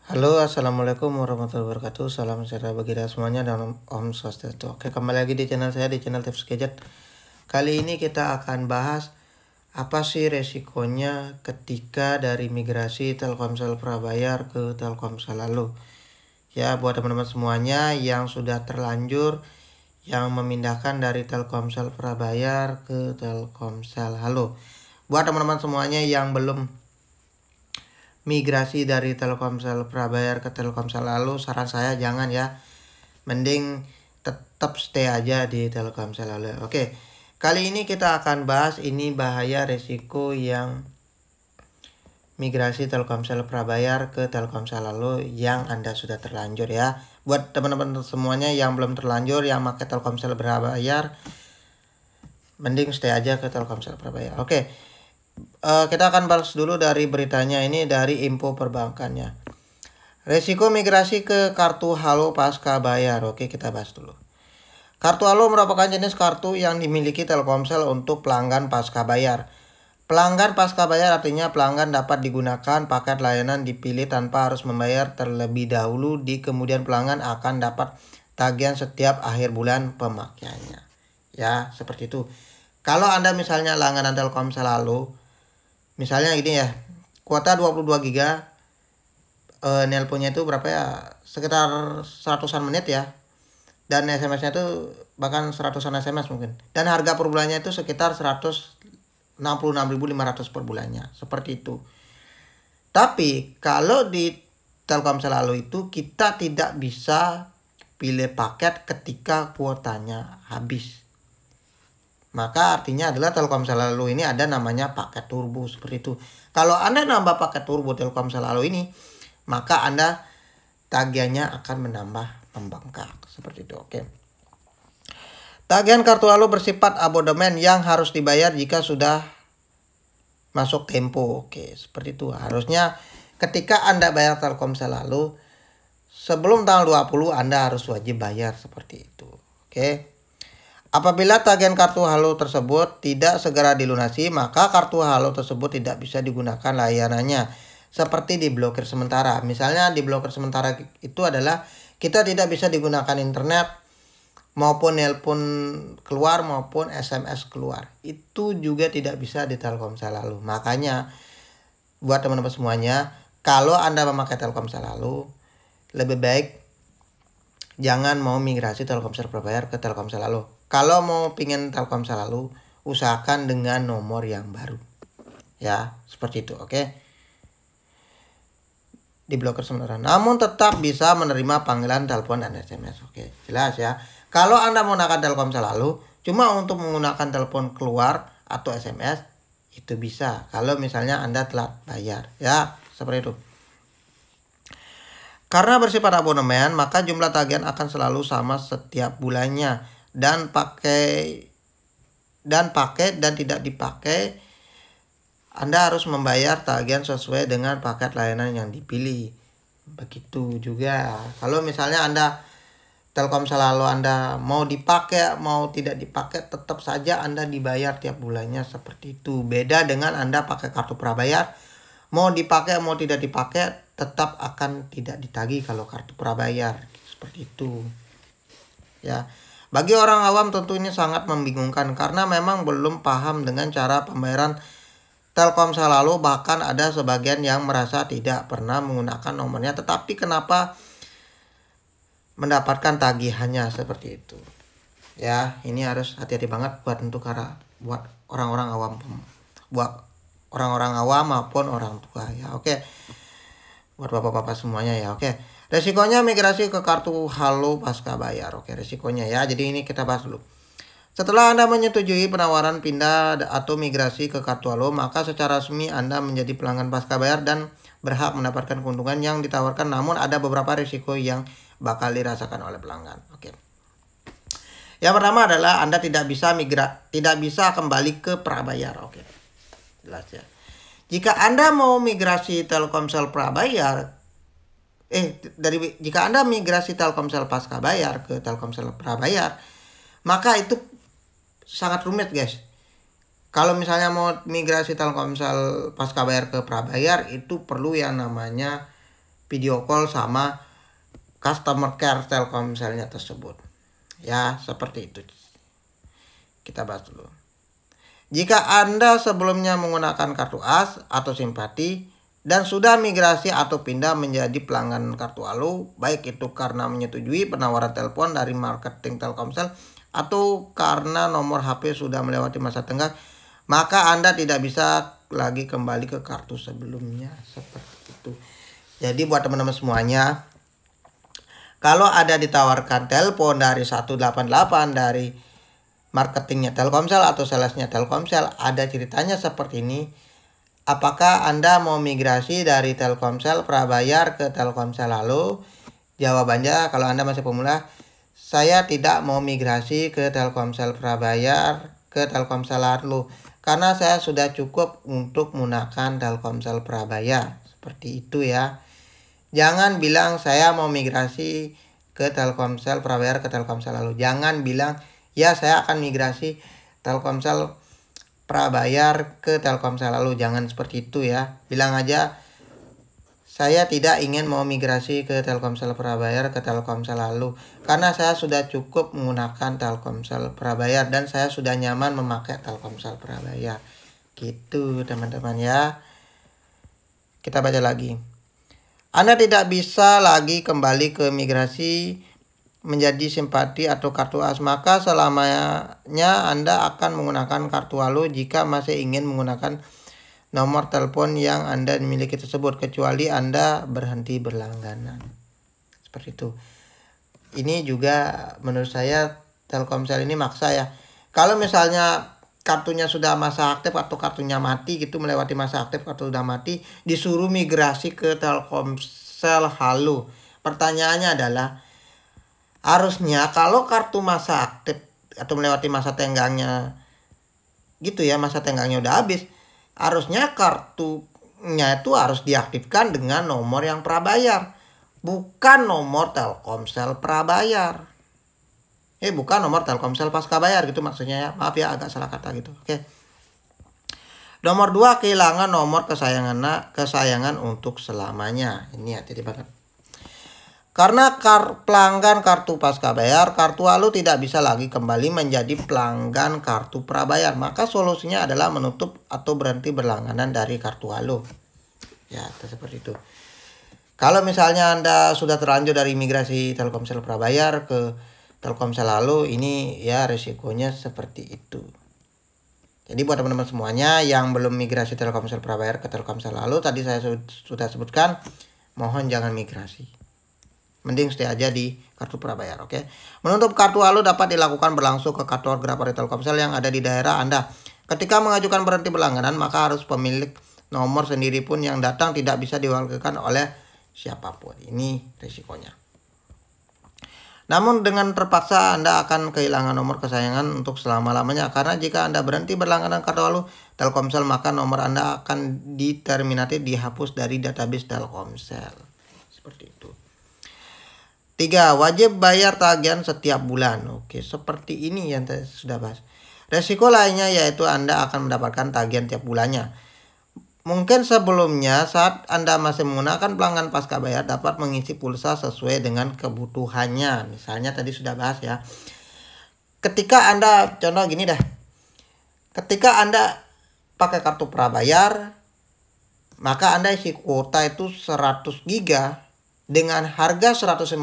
Halo, assalamualaikum warahmatullahi wabarakatuh. Salam sejahtera bagi kita semuanya dan Om Swastiastu. Oke, kembali lagi di channel saya, di channel Tips Gadget. Kali ini kita akan bahas apa sih resikonya ketika dari migrasi Telkomsel prabayar ke Telkomsel Halo. Ya, buat teman-teman semuanya yang sudah terlanjur yang memindahkan dari Telkomsel prabayar ke Telkomsel Halo. Buat teman-teman semuanya yang belum migrasi dari Telkomsel prabayar ke Telkomsel Halo, saran saya jangan ya, mending tetap stay aja di Telkomsel Halo. Oke, kali ini kita akan bahas ini bahaya resiko yang migrasi Telkomsel prabayar ke Telkomsel Halo yang Anda sudah terlanjur ya. Buat teman-teman semuanya yang belum terlanjur yang pakai Telkomsel prabayar, mending stay aja ke Telkomsel prabayar. Oke, kita akan bahas dulu dari beritanya ini, dari info perbankannya. Resiko migrasi ke kartu Halo pasca bayar. Oke, kita bahas dulu. Kartu Halo merupakan jenis kartu yang dimiliki Telkomsel untuk pelanggan pasca bayar. Pelanggan pasca bayar artinya pelanggan dapat digunakan paket layanan dipilih tanpa harus membayar terlebih dahulu. Di kemudian pelanggan akan dapat tagihan setiap akhir bulan pemakaiannya. Ya, seperti itu. Kalau Anda misalnya langganan Telkomsel Halo, misalnya gini ya, kuota 22 GB, nelponnya itu berapa ya, sekitar 100-an menit ya, dan SMS-nya itu bahkan 100-an SMS mungkin, dan harga per bulannya itu sekitar 166.500 per bulannya, seperti itu. Tapi kalau di Telkomsel Halo itu kita tidak bisa pilih paket ketika kuotanya habis. Maka artinya adalah Telkomsel Halo ini ada namanya paket turbo, seperti itu. Kalau Anda nambah paket turbo Telkomsel Halo ini, maka Anda tagihannya akan menambah membengkak, seperti itu. Oke. Tagihan kartu Halo bersifat abodemen yang harus dibayar jika sudah masuk tempo. Oke, seperti itu. Harusnya ketika Anda bayar Telkomsel Halo sebelum tanggal 20 Anda harus wajib bayar, seperti itu. Oke. Apabila tagihan kartu Halo tersebut tidak segera dilunasi, maka kartu Halo tersebut tidak bisa digunakan layanannya, seperti diblokir sementara. Misalnya diblokir sementara itu adalah kita tidak bisa digunakan internet maupun nelpon keluar maupun SMS keluar. Itu juga tidak bisa di Telkomsel Halo. Makanya buat teman-teman semuanya, kalau Anda memakai Telkomsel Halo, lebih baik jangan mau migrasi Telkomsel prabayar ke Telkomsel Halo. Kalau mau pingin Telkomsel Halo, usahakan dengan nomor yang baru. Ya, seperti itu, oke. Diblokir sementara. Namun tetap bisa menerima panggilan telepon dan SMS. Oke, jelas ya. Kalau Anda menggunakan Telkomsel Halo, cuma untuk menggunakan telepon keluar atau SMS, itu bisa. Kalau misalnya Anda telat bayar, ya, seperti itu. Karena bersifat abonemen, maka jumlah tagihan akan selalu sama setiap bulannya, dan pakai dan tidak dipakai, Anda harus membayar tagihan sesuai dengan paket layanan yang dipilih. Begitu juga kalau misalnya Anda Telkomsel Halo Anda mau dipakai mau tidak dipakai, tetap saja Anda dibayar tiap bulannya, seperti itu. Beda dengan Anda pakai kartu prabayar, mau dipakai mau tidak dipakai tetap akan tidak ditagih kalau kartu prabayar, seperti itu ya. Bagi orang awam tentu ini sangat membingungkan karena memang belum paham dengan cara pembayaran Telkomsel Halo. Bahkan ada sebagian yang merasa tidak pernah menggunakan nomornya, tetapi kenapa mendapatkan tagihannya seperti itu ya. Ini harus hati-hati banget buat buat orang-orang awam, buat orang-orang awam maupun orang tua ya. Oke, buat bapak-bapak semuanya ya. Oke, resikonya migrasi ke kartu Halo pasca bayar. Oke, resikonya ya. Jadi ini kita bahas dulu. Setelah Anda menyetujui penawaran pindah atau migrasi ke kartu Halo, maka secara resmi Anda menjadi pelanggan pasca bayar dan berhak mendapatkan keuntungan yang ditawarkan. Namun ada beberapa risiko yang bakal dirasakan oleh pelanggan. Oke. Yang pertama adalah Anda tidak bisa kembali ke prabayar. Oke. Jelas ya. Jika Anda mau migrasi Telkomsel prabayar, jika Anda migrasi Telkomsel pasca bayar ke Telkomsel prabayar, maka itu sangat rumit, guys. Kalau misalnya mau migrasi Telkomsel pasca bayar ke prabayar, itu perlu yang namanya video call sama customer care Telkomselnya tersebut. Ya, seperti itu. Kita bahas dulu. Jika Anda sebelumnya menggunakan kartu as atau simpati dan sudah migrasi atau pindah menjadi pelanggan kartu Halo, baik itu karena menyetujui penawaran telepon dari marketing Telkomsel atau karena nomor HP sudah melewati masa tenggang, maka Anda tidak bisa lagi kembali ke kartu sebelumnya. Seperti itu. Jadi buat teman-teman semuanya, kalau ada ditawarkan telepon dari 188 dari marketingnya Telkomsel atau salesnya Telkomsel, ada ceritanya seperti ini. Apakah Anda mau migrasi dari Telkomsel Prabayar ke Telkomsel Halo? Jawabannya, kalau Anda masih pemula, saya tidak mau migrasi ke Telkomsel Prabayar ke Telkomsel Halo karena saya sudah cukup untuk menggunakan Telkomsel Prabayar. Seperti itu ya. Jangan bilang saya mau migrasi ke Telkomsel Prabayar ke Telkomsel Halo. Jangan bilang ya saya akan migrasi Telkomsel Prabayar ke Telkomsel Halo. Jangan seperti itu ya. Bilang aja saya tidak ingin mau migrasi ke Telkomsel Prabayar ke Telkomsel Halo karena saya sudah cukup menggunakan Telkomsel Prabayar dan saya sudah nyaman memakai Telkomsel Prabayar. Gitu teman-teman ya. Kita baca lagi. Anda tidak bisa lagi kembali ke migrasi menjadi simpati atau kartu as, maka selamanya Anda akan menggunakan kartu Halo jika masih ingin menggunakan nomor telepon yang Anda miliki tersebut, kecuali Anda berhenti berlangganan. Seperti itu. Ini juga menurut saya Telkomsel ini maksa ya. Kalau misalnya kartunya sudah masa aktif atau kartunya mati gitu, melewati masa aktif kartu sudah mati, disuruh migrasi ke Telkomsel Halo. Pertanyaannya adalah, harusnya kalau kartu masa aktif atau melewati masa tenggangnya gitu ya, masa tenggangnya udah habis, harusnya kartunya itu harus diaktifkan dengan nomor yang prabayar, bukan nomor Telkomsel prabayar. Bukan nomor Telkomsel pasca bayar gitu maksudnya ya. Maaf ya agak salah kata gitu. Oke. Nomor 2, kehilangan nomor kesayangan untuk selamanya. Ini hati-hati banget. Karena pelanggan kartu pasca bayar, kartu Halo tidak bisa lagi kembali menjadi pelanggan kartu prabayar. Maka solusinya adalah menutup atau berhenti berlangganan dari kartu Halo. Ya, seperti itu. Kalau misalnya Anda sudah terlanjur dari migrasi Telkomsel Prabayar ke Telkomsel Halo, ini ya resikonya seperti itu. Jadi buat teman-teman semuanya yang belum migrasi Telkomsel Prabayar ke Telkomsel Halo, tadi saya sudah sebutkan, mohon jangan migrasi. Mending stay aja di kartu prabayar, oke? Menutup kartu Halo dapat dilakukan berlangsung ke kartu operator Telkomsel yang ada di daerah Anda. Ketika mengajukan berhenti berlangganan, maka harus pemilik nomor sendiri pun yang datang, tidak bisa diwakilkan oleh siapapun. Ini risikonya. Namun dengan terpaksa Anda akan kehilangan nomor kesayangan untuk selama-lamanya, karena jika Anda berhenti berlangganan kartu Halo Telkomsel, maka nomor Anda akan dihapus dari database Telkomsel. Seperti itu. 3. Wajib bayar tagihan setiap bulan. Oke, seperti ini yang saya sudah bahas. Resiko lainnya yaitu Anda akan mendapatkan tagihan tiap bulannya. Mungkin sebelumnya saat Anda masih menggunakan pelanggan pasca bayar dapat mengisi pulsa sesuai dengan kebutuhannya. Misalnya tadi sudah bahas ya. Ketika Anda, contoh gini dah. Ketika Anda pakai kartu prabayar, maka Anda isi kuota itu 100 GB dengan harga 150.000.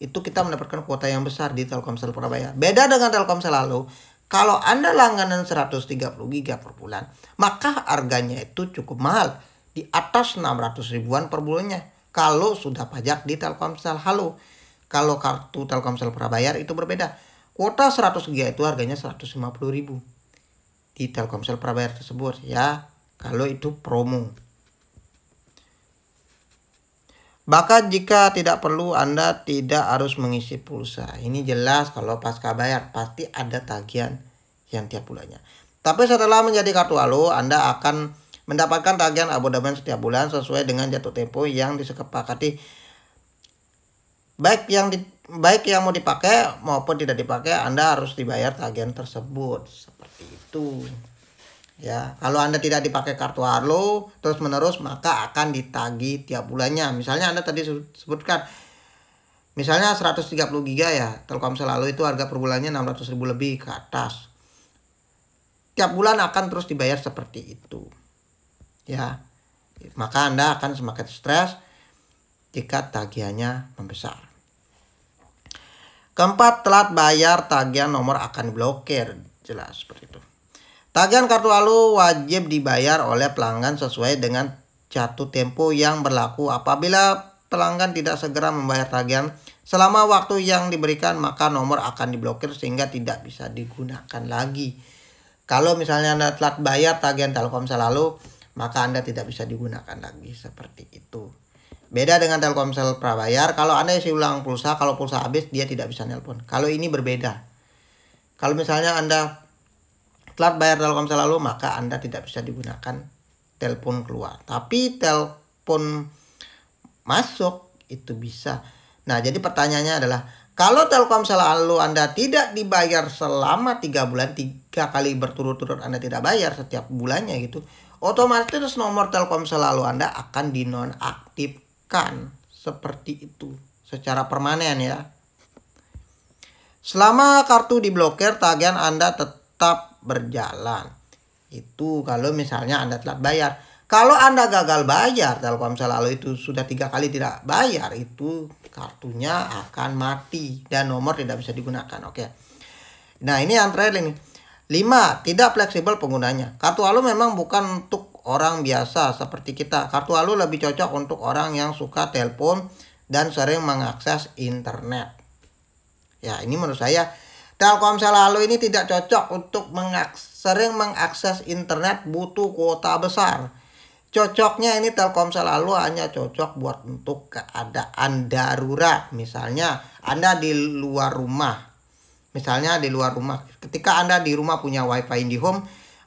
Itu kita mendapatkan kuota yang besar di Telkomsel Prabayar. Beda dengan Telkomsel Halo. Kalau Anda langganan 130 GB per bulan, maka harganya itu cukup mahal, di atas 600 ribuan per bulannya. Kalau sudah pajak di Telkomsel Halo. Kalau kartu Telkomsel Prabayar itu berbeda. Kuota 100 GB itu harganya 150.000 di Telkomsel Prabayar tersebut ya. Kalau itu promo. Bahkan jika tidak perlu, Anda tidak harus mengisi pulsa. Ini jelas kalau pasca bayar pasti ada tagihan yang tiap bulannya. Tapi setelah menjadi kartu Halo, Anda akan mendapatkan tagihan abonemen setiap bulan sesuai dengan jatuh tempo yang disepakati. Baik yang mau dipakai maupun tidak dipakai, Anda harus dibayar tagihan tersebut. Seperti itu. Ya, kalau Anda tidak dipakai kartu Halo terus-menerus maka akan ditagih tiap bulannya. Misalnya Anda tadi sebutkan misalnya 130 GB ya, Telkomsel Halo itu harga per bulannya 600.000 lebih ke atas. Tiap bulan akan terus dibayar seperti itu. Ya. Maka Anda akan semakin stres jika tagihannya membesar. Keempat, telat bayar tagihan nomor akan diblokir. Jelas seperti itu. Tagihan kartu Halo wajib dibayar oleh pelanggan sesuai dengan jatuh tempo yang berlaku. Apabila pelanggan tidak segera membayar tagihan selama waktu yang diberikan, maka nomor akan diblokir sehingga tidak bisa digunakan lagi. Kalau misalnya Anda telat bayar tagihan Telkomsel Halo, maka Anda tidak bisa digunakan lagi seperti itu. Beda dengan Telkomsel prabayar, kalau Anda isi ulang pulsa, kalau pulsa habis dia tidak bisa nelpon. Kalau ini berbeda. Kalau misalnya Anda telat bayar Telkomsel Halo, maka Anda tidak bisa digunakan telepon keluar. Tapi telepon masuk itu bisa. Nah, jadi pertanyaannya adalah kalau Telkomsel Halo Anda tidak dibayar selama 3 bulan, 3 kali berturut-turut Anda tidak bayar setiap bulannya gitu, otomatis nomor Telkomsel Halo Anda akan dinonaktifkan seperti itu secara permanen ya. Selama kartu diblokir, tagihan Anda tetap berjalan. Itu kalau misalnya Anda telat bayar. Kalau Anda gagal bayar, Telkomsel Halo itu sudah 3 kali tidak bayar, itu kartunya akan mati dan nomor tidak bisa digunakan. Oke. Nah, ini yang terakhir ini. 5. Tidak fleksibel penggunanya. Kartu Halo memang bukan untuk orang biasa seperti kita. Kartu Halo lebih cocok untuk orang yang suka telepon dan sering mengakses internet. Ya, ini menurut saya Telkomsel Halo ini tidak cocok untuk sering mengakses internet, butuh kuota besar. Cocoknya ini Telkomsel Halo hanya cocok buat untuk keadaan darurat. Misalnya Anda di luar rumah. Ketika Anda di rumah punya WiFi IndiHome,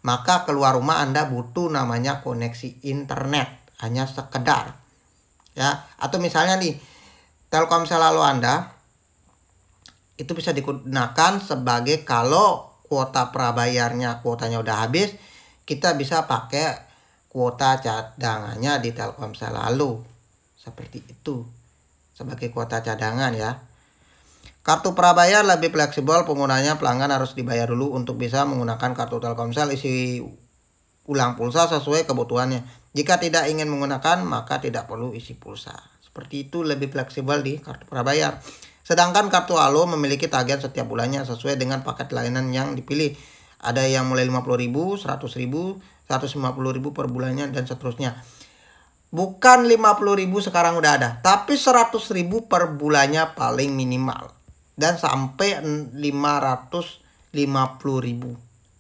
maka keluar rumah Anda butuh namanya koneksi internet, hanya sekedar. Ya, atau misalnya nih Telkomsel Halo Anda itu bisa digunakan sebagai kalau kuotanya udah habis, kita bisa pakai kuota cadangannya di Telkomsel Halo. Seperti itu. Sebagai kuota cadangan ya. Kartu prabayar lebih fleksibel penggunanya, pelanggan harus dibayar dulu untuk bisa menggunakan kartu Telkomsel, isi ulang pulsa sesuai kebutuhannya. Jika tidak ingin menggunakan, maka tidak perlu isi pulsa. Seperti itu, lebih fleksibel di kartu prabayar. Sedangkan kartu Halo memiliki tagihan setiap bulannya sesuai dengan paket layanan yang dipilih. Ada yang mulai 50.000, 100.000, 150.000 per bulannya dan seterusnya. Bukan 50.000 sekarang udah ada, tapi 100.000 per bulannya paling minimal. Dan sampai 550.000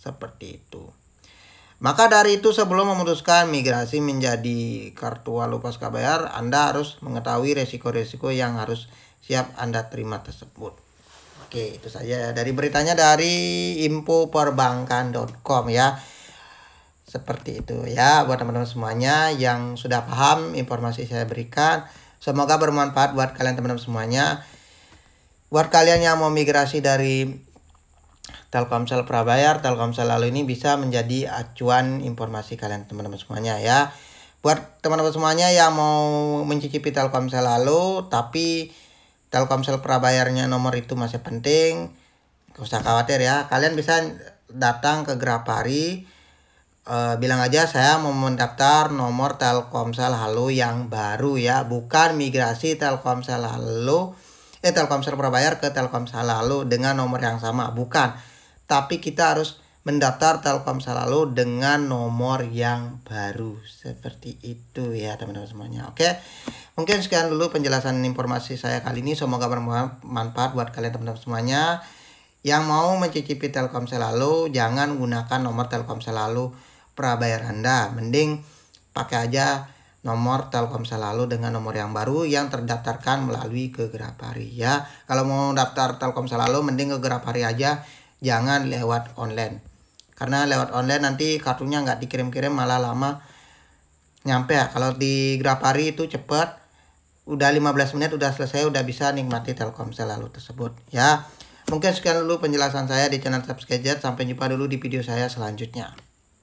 seperti itu. Maka dari itu sebelum memutuskan migrasi menjadi kartu Halo pasca bayar, Anda harus mengetahui resiko-resiko yang harus siap Anda terima tersebut. Oke, itu saja dari beritanya dari infoperbankan.com ya. Seperti itu ya buat teman-teman semuanya yang sudah paham informasi saya berikan. Semoga bermanfaat buat kalian teman-teman semuanya. Buat kalian yang mau migrasi dari Telkomsel prabayar, Telkomsel Halo ini bisa menjadi acuan informasi kalian teman-teman semuanya ya. Buat teman-teman semuanya yang mau mencicipi Telkomsel Halo tapi Telkomsel prabayarnya nomor itu masih penting, gak usah khawatir ya. Kalian bisa datang ke Grapari, bilang aja saya mau mendaftar nomor Telkomsel Halo yang baru ya, bukan migrasi Telkomsel prabayar ke Telkomsel Halo dengan nomor yang sama, bukan. Tapi kita harus mendaftar Telkomsel Halo dengan nomor yang baru. Seperti itu ya teman-teman semuanya. Oke. Mungkin sekian dulu penjelasan informasi saya kali ini. Semoga bermanfaat buat kalian teman-teman semuanya. Yang mau mencicipi Telkomsel Halo, jangan gunakan nomor Telkomsel Halo prabayar Anda. Mending pakai aja nomor Telkomsel Halo dengan nomor yang baru yang terdaftarkan melalui ke Grapari ya. Kalau mau daftar Telkomsel Halo mending ke Grapari aja, jangan lewat online. Karena lewat online nanti kartunya nggak dikirim-kirim, malah lama nyampe ya. Kalau di Grapari itu cepat, udah 15 menit udah selesai, udah bisa nikmati Telkomsel Halo tersebut ya. Mungkin sekian dulu penjelasan saya di channel Subs Gadget. Sampai jumpa dulu di video saya selanjutnya.